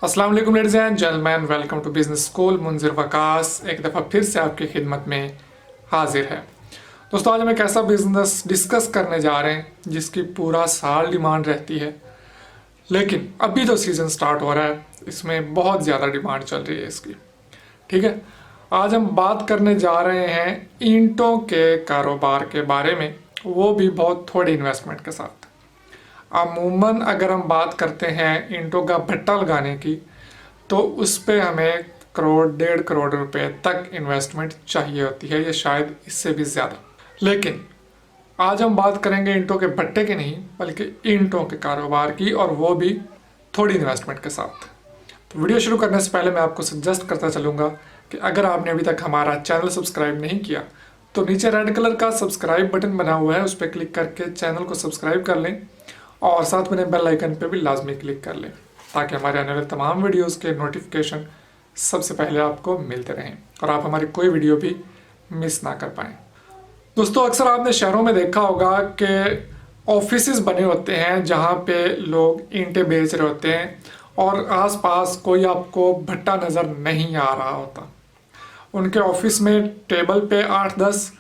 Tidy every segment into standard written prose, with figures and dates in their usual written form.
अस्सलाम वालेकुम ladies and gentleman, welcome to business school. Munzir Waqas एक दफ़ा फिर से आपकी खिदमत में हाजिर है। दोस्तों, आज हम एक ऐसा बिजनेस डिस्कस करने जा रहे हैं जिसकी पूरा साल डिमांड रहती है, लेकिन अभी तो सीज़न स्टार्ट हो रहा है, इसमें बहुत ज़्यादा डिमांड चल रही है इसकी। ठीक है, आज हम बात करने जा रहे हैं ईंटों के कारोबार के बारे में, वो भी बहुत थोड़ी इन्वेस्टमेंट के साथ। अमूमन अगर हम बात करते हैं ईंटों का भट्टा लगाने की, तो उस पे हमें करोड़ 1.5 करोड़ रुपए तक इन्वेस्टमेंट चाहिए होती है, या शायद इससे भी ज़्यादा। लेकिन आज हम बात करेंगे ईंटों के भट्टे की नहीं, बल्कि ईंटों के कारोबार की, और वो भी थोड़ी इन्वेस्टमेंट के साथ। तो वीडियो शुरू करने से पहले मैं आपको सजेस्ट करता चलूँगा कि अगर आपने अभी तक हमारा चैनल सब्सक्राइब नहीं किया, तो नीचे रेड कलर का सब्सक्राइब बटन बना हुआ है, उस पर क्लिक करके चैनल को सब्सक्राइब कर लें और साथ में बेल आइकन पे भी लाजमी क्लिक कर लें, ताकि हमारे आने वाले तमाम वीडियोस के नोटिफिकेशन सबसे पहले आपको मिलते रहें और आप हमारी कोई वीडियो भी मिस ना कर पाएँ। दोस्तों, अक्सर आपने शहरों में देखा होगा कि ऑफिसेज बने होते हैं जहाँ पे लोग ईंटें बेच रहे होते हैं और आसपास कोई आपको भट्टा नज़र नहीं आ रहा होता। उनके ऑफिस में टेबल पे 8-10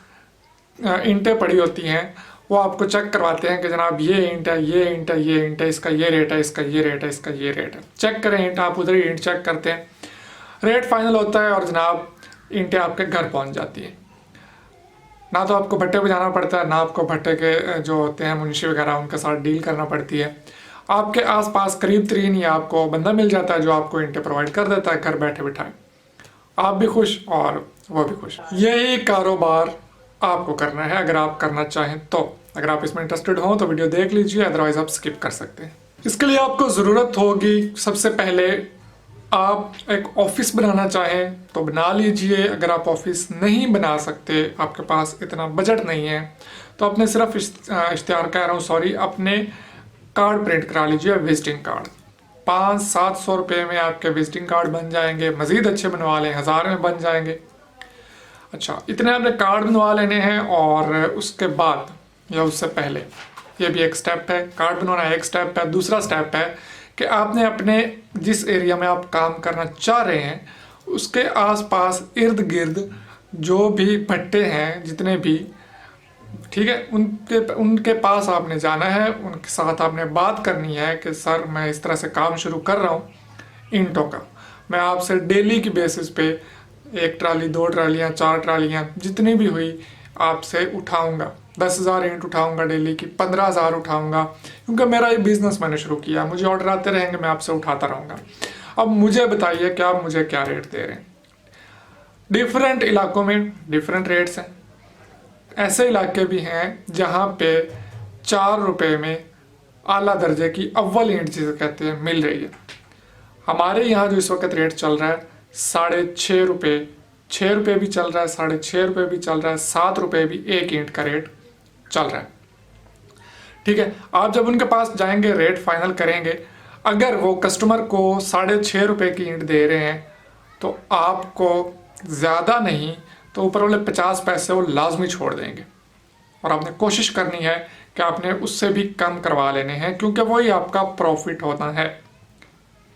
ईंटें पड़ी होती हैं, वो आपको चेक करवाते हैं कि जनाब ये ईंट है, ये ईंट है, ये ईंट है, इसका ये रेट है, इसका ये रेट है, इसका ये रेट है। चेक करें ईंट, आप उधर ही ईंट चेक करते हैं, रेट फाइनल होता है और जनाब ईंटें आपके घर पहुंच जाती हैं। ना तो आपको भट्टे पे जाना पड़ता है, ना आपको भट्टे के जो होते हैं मुंशी वगैरह उनके साथ डील करना पड़ती है। आपके आसपास करीब तरीन ही आपको बंदा मिल जाता है जो आपको ईंटें प्रोवाइड कर देता है घर बैठे बिठाए। आप भी खुश और वो भी खुश। यही कारोबार आपको करना है अगर आप करना चाहें तो। अगर आप इसमें इंटरेस्टेड हो तो वीडियो देख लीजिए, अदरवाइज आप स्किप कर सकते हैं। इसके लिए आपको ज़रूरत होगी, सबसे पहले आप एक ऑफिस बनाना चाहें तो बना लीजिए। अगर आप ऑफिस नहीं बना सकते, आपके पास इतना बजट नहीं है, तो अपने सिर्फ इश्तिहार कह रहा हूँ, सॉरी, अपने कार्ड प्रिंट करा लीजिए, विजिटिंग कार्ड। 500-700 रुपये में आपके विजिटिंग कार्ड बन जाएंगे। मज़ीद अच्छे बनवा लें, 1000 में बन जाएंगे। अच्छा, इतने आपने कार्ड बनवा लेने हैं और उसके बाद या उससे पहले, ये भी एक स्टेप है, कार्ड बनवाना एक स्टेप है। दूसरा स्टेप है कि आपने अपने जिस एरिया में आप काम करना चाह रहे हैं उसके आसपास इर्द गिर्द जो भी भट्टे हैं जितने भी, ठीक है, उनके पास आपने जाना है, उनके साथ आपने बात करनी है कि सर मैं इस तरह से काम शुरू कर रहा हूँ ईंटों का, मैं आपसे डेली की बेसिस पे 1 ट्राली, 2 ट्रालियाँ, 4 ट्रालियाँ जितनी भी हुई आपसे उठाऊंगा। 10,000 ईंट उठाऊंगा डेली की, 15,000 उठाऊंगा, क्योंकि मेरा ये बिजनेस मैंने शुरू किया, मुझे ऑर्डर आते रहेंगे, मैं आपसे उठाता रहूँगा। अब मुझे बताइए कि आप मुझे क्या रेट दे रहे हैं। डिफरेंट इलाकों में डिफरेंट रेट्स हैं। ऐसे इलाके भी हैं जहाँ पे 4 रुपये में आला दर्जे की अव्वल ईंट जिसे कहते हैं मिल रही है। हमारे यहाँ जो इस वक्त रेट चल रहा है 6.5 रुपये, 6 रुपये भी चल रहा है, 6.5 रुपये भी चल रहा है, 7 रुपये भी एक ईंट का रेट चल रहा है। ठीक है, आप जब उनके पास जाएंगे, रेट फाइनल करेंगे, अगर वो कस्टमर को 6.5 रुपये की ईंट दे रहे हैं तो आपको ज़्यादा नहीं तो ऊपर वाले 50 पैसे वो लाजमी छोड़ देंगे, और आपने कोशिश करनी है कि आपने उससे भी कम करवा लेने हैं, क्योंकि वही आपका प्रॉफिट होना है।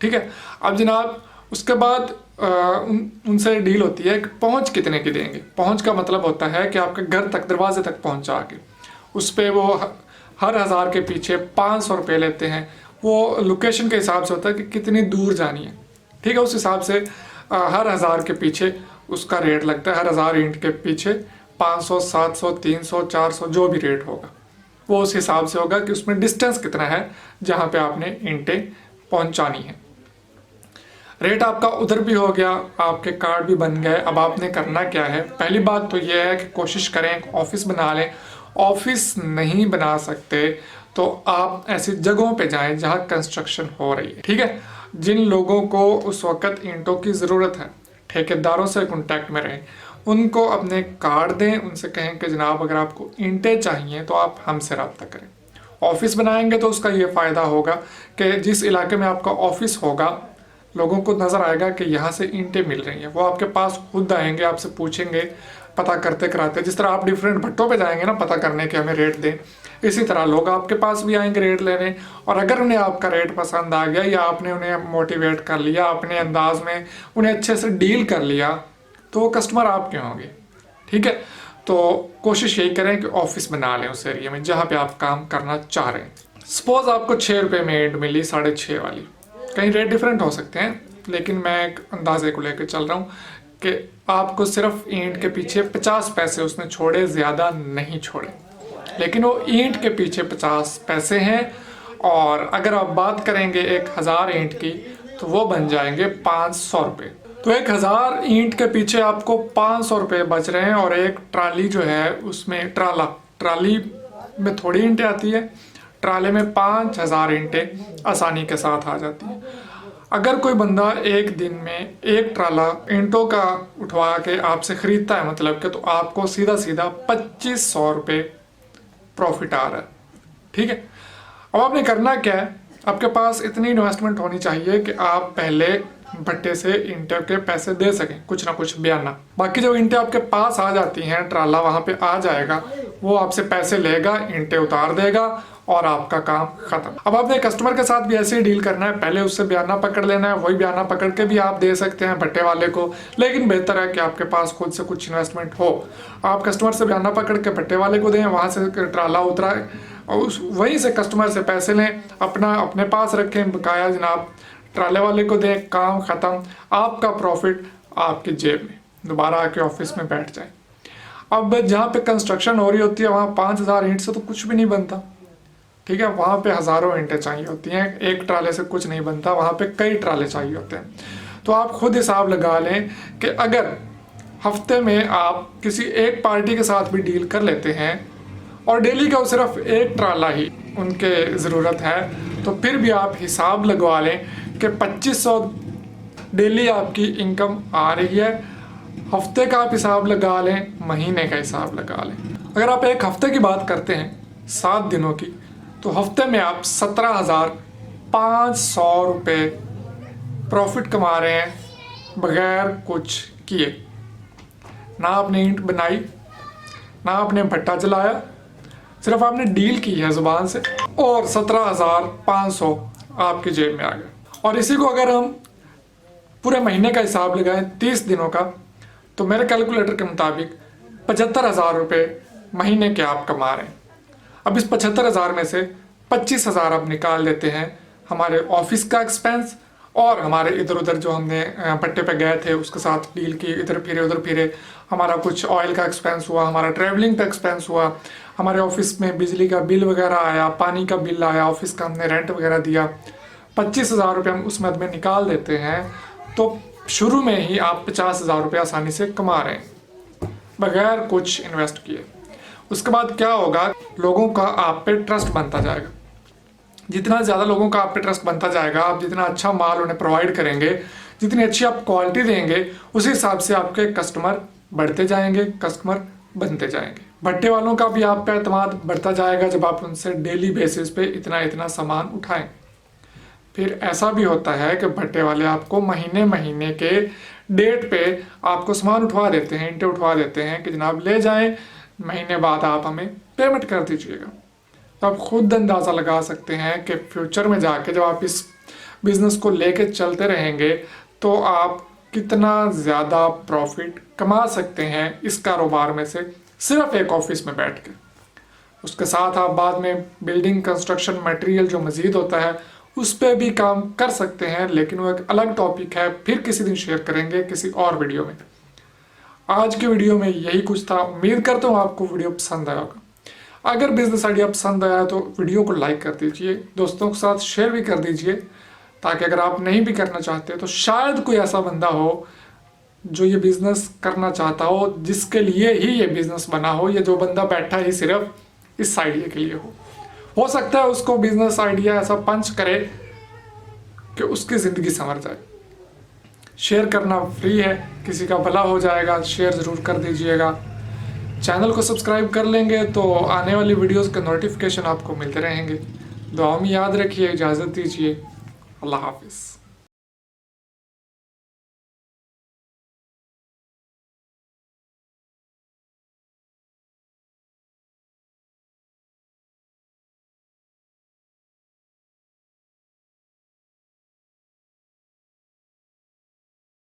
ठीक है, अब जनाब उसके बाद उनसे डील होती है कि पहुंच कितने की देंगे। पहुंच का मतलब होता है कि आपके घर तक, दरवाजे तक पहुंचा के, उस पर वो हर 1000 के पीछे 500 रुपये लेते हैं। वो लोकेशन के हिसाब से होता है कि कितनी दूर जानी है। ठीक है, उस हिसाब से हर 1000 के पीछे उसका रेट लगता है। हर 1000 ईंट के पीछे 500, 700, 300, 400 जो भी रेट होगा वो उस हिसाब से होगा कि उसमें डिस्टेंस कितना है जहाँ पे आपने ईंटें पहुँचानी है। रेट आपका उधर भी हो गया, आपके कार्ड भी बन गए। अब आपने करना क्या है, पहली बात तो यह है कि कोशिश करें ऑफिस बना लें। ऑफिस नहीं बना सकते तो आप ऐसी जगहों पे जाएं जहां कंस्ट्रक्शन हो रही है। ठीक है, जिन लोगों को उस वक्त ईंटों की ज़रूरत है, ठेकेदारों से कांटेक्ट में रहें, उनको अपने कार्ड दें, उनसे कहें कि जनाब अगर आपको ईंटें चाहिए तो आप हमसे रब्ता करें। ऑफिस बनाएंगे तो उसका ये फ़ायदा होगा कि जिस इलाके में आपका ऑफिस होगा, लोगों को नज़र आएगा कि यहाँ से ईंटें मिल रही हैं, वो आपके पास खुद आएंगे, आपसे पूछेंगे, पता करते कराते। जिस तरह आप डिफरेंट भट्टों पे जाएंगे ना पता करने के हमें रेट दें, इसी तरह लोग आपके पास भी आएंगे रेट लेने, और अगर उन्हें आपका रेट पसंद आ गया या आपने उन्हें मोटिवेट कर लिया, अपने अंदाज में उन्हें अच्छे से डील कर लिया, तो वो कस्टमर आपके होंगे। ठीक है, तो कोशिश यही करें कि ऑफिस बना लें उस एरिया में जहाँ पे आप काम करना चाह रहे हैं। सपोज आपको 6 रुपये में ईंट मिली 6.5 वाली, कहीं रेट डिफरेंट हो सकते हैं, लेकिन मैं एक अंदाजे को लेकर चल रहा हूँ कि आपको सिर्फ ईंट के पीछे 50 पैसे उसने छोड़े, ज़्यादा नहीं छोड़े, लेकिन वो ईंट के पीछे 50 पैसे हैं। और अगर आप बात करेंगे 1000 ईंट की, तो वो बन जाएंगे 500 रुपये। तो 1000 ईंट के पीछे आपको 500 रुपये बच रहे हैं। और एक ट्राली जो है उसमें ट्राली में थोड़ी ईंटें आती है, ट्राले में 5000 ईंटें आसानी के साथ आ जाती है। अगर कोई बंदा एक दिन में एक ट्राला ईंटों का उठवा के आपसे खरीदता है, मतलब कि, तो आपको सीधा सीधा 2500 रुपये प्रॉफिट आ रहा है। ठीक है, अब आपने करना क्या है, आपके पास इतनी इन्वेस्टमेंट होनी चाहिए कि आप पहले भट्टे से ईंटों के पैसे दे सकें, कुछ ना कुछ बयाना। बाकी जो ईंटें आपके पास आ जाती हैं, ट्राला वहां पे आ जाएगा, वो आपसे पैसे लेगा, ईंटें उतार देगा और आपका काम खत्म। अब आपने कस्टमर के साथ भी ऐसे ही डील करना है, पहले उससे बयाना पकड़ लेना है, वही बयाना पकड़ के भी आप दे सकते हैं भट्टे वाले को, लेकिन बेहतर है कि आपके पास खुद से कुछ इन्वेस्टमेंट हो। आप कस्टमर से बयाना पकड़ के भट्टे वाले को दें, वहां से ट्राला उतराए और वहीं से कस्टमर से पैसे लें, अपने पास रखें, बकाया जनाब ट्राले वाले को दें, काम खत्म, आपका प्रॉफिट आपकी जेब में, दोबारा आके ऑफिस में बैठ जाए। अब जहाँ पे कंस्ट्रक्शन हो रही होती है वहाँ 5000 ईंट से तो कुछ भी नहीं बनता। ठीक है, वहाँ पे हज़ारों ईंटें चाहिए होती हैं, एक ट्राले से कुछ नहीं बनता, वहाँ पे कई ट्राले चाहिए होते हैं। तो आप खुद हिसाब लगा लें कि अगर हफ्ते में आप किसी एक पार्टी के साथ भी डील कर लेते हैं और डेली का सिर्फ एक ट्राला ही उनके ज़रूरत है, तो फिर भी आप हिसाब लगवा लें कि 2500 डेली आपकी इनकम आ रही है। हफ्ते का आप हिसाब लगा लें, महीने का हिसाब लगा लें। अगर आप एक हफ्ते की बात करते हैं 7 दिनों की, तो हफ्ते में आप 17,500 रुपये प्रॉफिट कमा रहे हैं बगैर कुछ किए। ना आपने ईंट बनाई, ना आपने भट्टा जलाया, सिर्फ आपने डील की है जुबान से और 17,500 आपकी जेब में आ गया। और इसी को अगर हम पूरे महीने का हिसाब लगाएं 30 दिनों का, तो मेरे कैलकुलेटर के मुताबिक 75,000 रुपये महीने के आप कमा रहे हैं। अब इस 75,000 में से 25,000 आप निकाल लेते हैं हमारे ऑफिस का एक्सपेंस और हमारे इधर उधर जो हमने पट्टे पे गए थे उसके साथ डील की, इधर फिरे उधर फिरे, हमारा कुछ ऑयल का एक्सपेंस हुआ, हमारा ट्रैवलिंग का एक्सपेंस हुआ, हमारे ऑफिस में बिजली का बिल वगैरह आया, पानी का बिल आया, ऑफिस का हमने रेंट वगैरह दिया। 25,000 रुपये हम उस मद में निकाल देते हैं, तो शुरू में ही आप 50,000 रुपये आसानी से कमा रहे हैं बगैर कुछ इन्वेस्ट किए। उसके बाद क्या होगा, लोगों का आप पे ट्रस्ट बनता जाएगा। जितना ज़्यादा लोगों का आप पे ट्रस्ट बनता जाएगा, आप जितना अच्छा माल उन्हें प्रोवाइड करेंगे, जितनी अच्छी आप क्वालिटी देंगे, उसी हिसाब से आपके कस्टमर बढ़ते जाएंगे, कस्टमर बनते जाएंगे। भट्टे वालों का भी आप पे एतमाद बढ़ता जाएगा जब आप उनसे डेली बेसिस पे इतना इतना सामान उठाएं। फिर ऐसा भी होता है कि भट्टे वाले आपको महीने महीने के डेट पे आपको सामान उठवा देते हैं, ईंटें उठवा देते हैं कि जनाब ले जाएं, महीने बाद आप हमें पेमेंट कर दीजिएगा। तो आप खुद अंदाज़ा लगा सकते हैं कि फ्यूचर में जाके जब आप इस बिज़नेस को लेके चलते रहेंगे तो आप कितना ज़्यादा प्रॉफिट कमा सकते हैं इस कारोबार में से, सिर्फ एक ऑफिस में बैठ के। उसके साथ आप बाद में बिल्डिंग कंस्ट्रक्शन मटेरियल जो मज़ीद होता है उस पर भी काम कर सकते हैं, लेकिन वो एक अलग टॉपिक है, फिर किसी दिन शेयर करेंगे किसी और वीडियो में। आज की वीडियो में यही कुछ था। उम्मीद करता हूँ आपको वीडियो पसंद आया होगा। अगर बिजनेस आइडिया पसंद आया तो वीडियो को लाइक कर दीजिए, दोस्तों के साथ शेयर भी कर दीजिए, ताकि अगर आप नहीं भी करना चाहते तो शायद कोई ऐसा बंदा हो जो ये बिज़नेस करना चाहता हो, जिसके लिए ही ये बिज़नेस बना हो, या जो बंदा बैठा ही सिर्फ इस आइडिया के लिए हो सकता है उसको बिजनेस आइडिया ऐसा पंच करे कि उसकी ज़िंदगी संवर जाए। शेयर करना फ्री है, किसी का भला हो जाएगा, शेयर ज़रूर कर दीजिएगा। चैनल को सब्सक्राइब कर लेंगे तो आने वाली वीडियोस के नोटिफिकेशन आपको मिलते रहेंगे। दुआ में याद रखिए, इजाज़त दीजिए, अल्लाह हाफिज़।